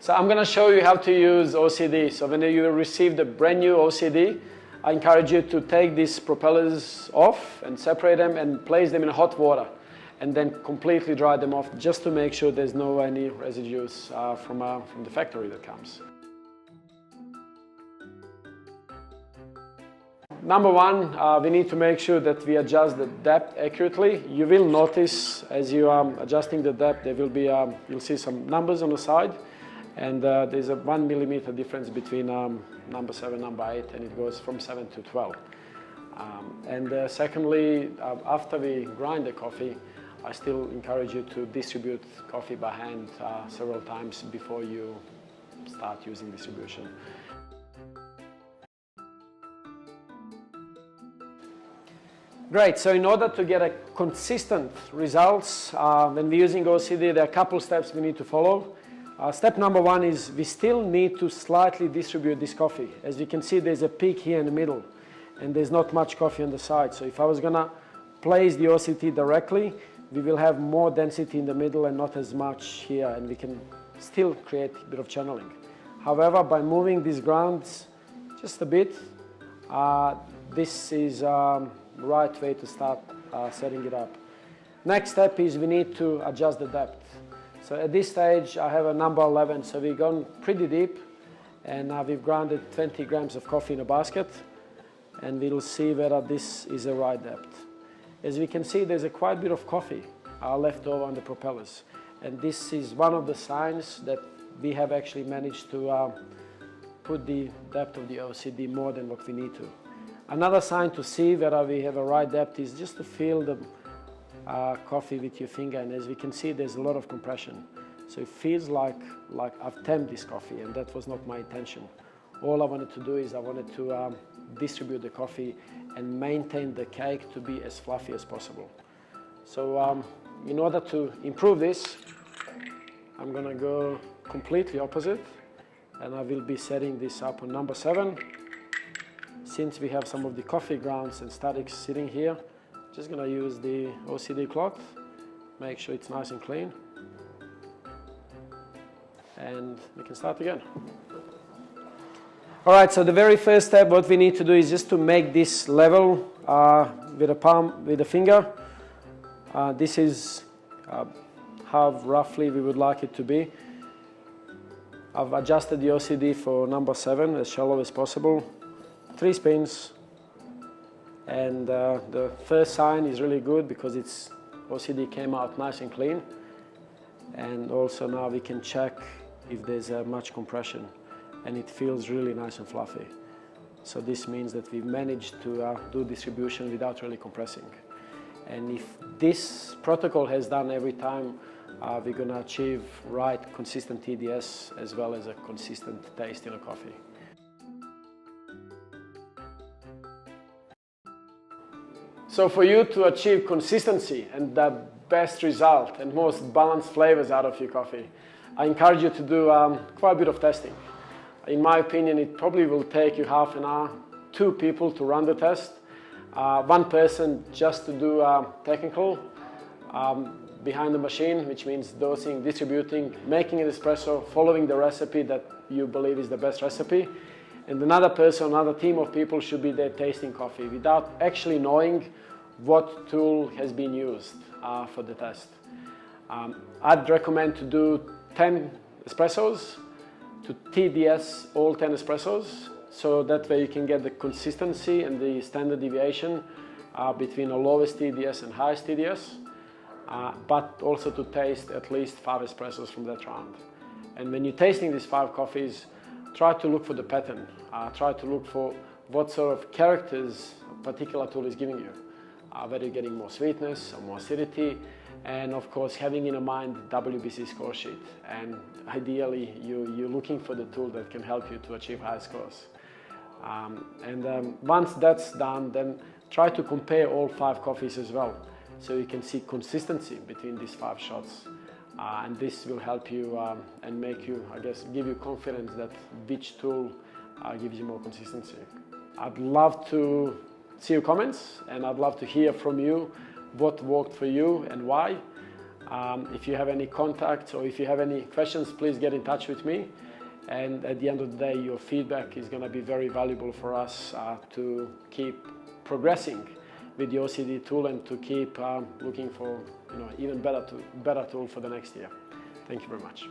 So I'm going to show you how to use OCD. So when you receive the brand new OCD, I encourage you to take these propellers off and separate them and place them in hot water and then completely dry them off just to make sure there's no any residues from the factory that comes. Number one, we need to make sure that we adjust the depth accurately. You will notice as you are adjusting the depth, there will be, you'll see some numbers on the side, and there's a 1 millimeter difference between number 7, number 8, and it goes from 7 to 12. Secondly, after we grind the coffee, I still encourage you to distribute coffee by hand several times before you start using distribution. Great, so in order to get a consistent results, when we're using OCD, there are a couple steps we need to follow. Step number one is we still need to slightly distribute this coffee. As you can see, there's a peak here in the middle, and there's not much coffee on the side. So if I was gonna place the OCD directly, we will have more density in the middle and not as much here, and we can still create a bit of channeling. However, by moving these grounds just a bit, this is right way to start setting it up. Next step is we need to adjust the depth. So at this stage I have a number 11, so we've gone pretty deep, and we've grounded 20 grams of coffee in a basket, and we'll see whether this is the right depth. As we can see, there's a quite bit of coffee left over on the propellers, and this is one of the signs that we have actually managed to put the depth of the OCD more than what we need to. Another sign to see whether we have a right depth is just to feel the coffee with your finger, and as we can see, there's a lot of compression. So it feels like I've tamped this coffee, and that was not my intention. All I wanted to do is I wanted to distribute the coffee and maintain the cake to be as fluffy as possible. So in order to improve this, I'm gonna go completely opposite, and I will be setting this up on number 7. Since we have some of the coffee grounds and statics sitting here, just gonna use the OCD cloth, make sure it's nice and clean, and we can start again. All right, so the very first step, what we need to do is just to make this level with a palm, with a finger. This is how roughly we would like it to be. I've adjusted the OCD for number 7 as shallow as possible. 3 spins, and the first sign is really good because its OCD came out nice and clean, and also now we can check if there's much compression, and it feels really nice and fluffy. So this means that we've managed to do distribution without really compressing, and if this protocol has done every time, we're going to achieve right consistent TDS as well as a consistent taste in a coffee. So for you to achieve consistency and the best result and most balanced flavors out of your coffee, I encourage you to do quite a bit of testing. In my opinion, it probably will take you half an hour, 2 people to run the test, 1 person just to do technical behind the machine, which means dosing, distributing, making an espresso, following the recipe that you believe is the best recipe. And another person, another team of people should be there tasting coffee without actually knowing what tool has been used for the test. I'd recommend to do 10 espressos, to TDS all 10 espressos, so that way you can get the consistency and the standard deviation between the lowest TDS and highest TDS, but also to taste at least 5 espressos from that round. And when you're tasting these 5 coffees, try to look for the pattern. Try to look for what sort of characters a particular tool is giving you. Whether you're getting more sweetness or more acidity, and of course having in mind WBC score sheet. And ideally you're looking for the tool that can help you to achieve high scores. Once that's done, then try to compare all 5 coffees as well, so you can see consistency between these 5 shots. And this will help you and make you, I guess, give you confidence that which tool gives you more consistency. I'd love to see your comments, and I'd love to hear from you what worked for you and why. If you have any contacts or if you have any questions, please get in touch with me. And at the end of the day, your feedback is going to be very valuable for us to keep progressing with the OCD tool and to keep looking for even better tool for the next year. Thank you very much.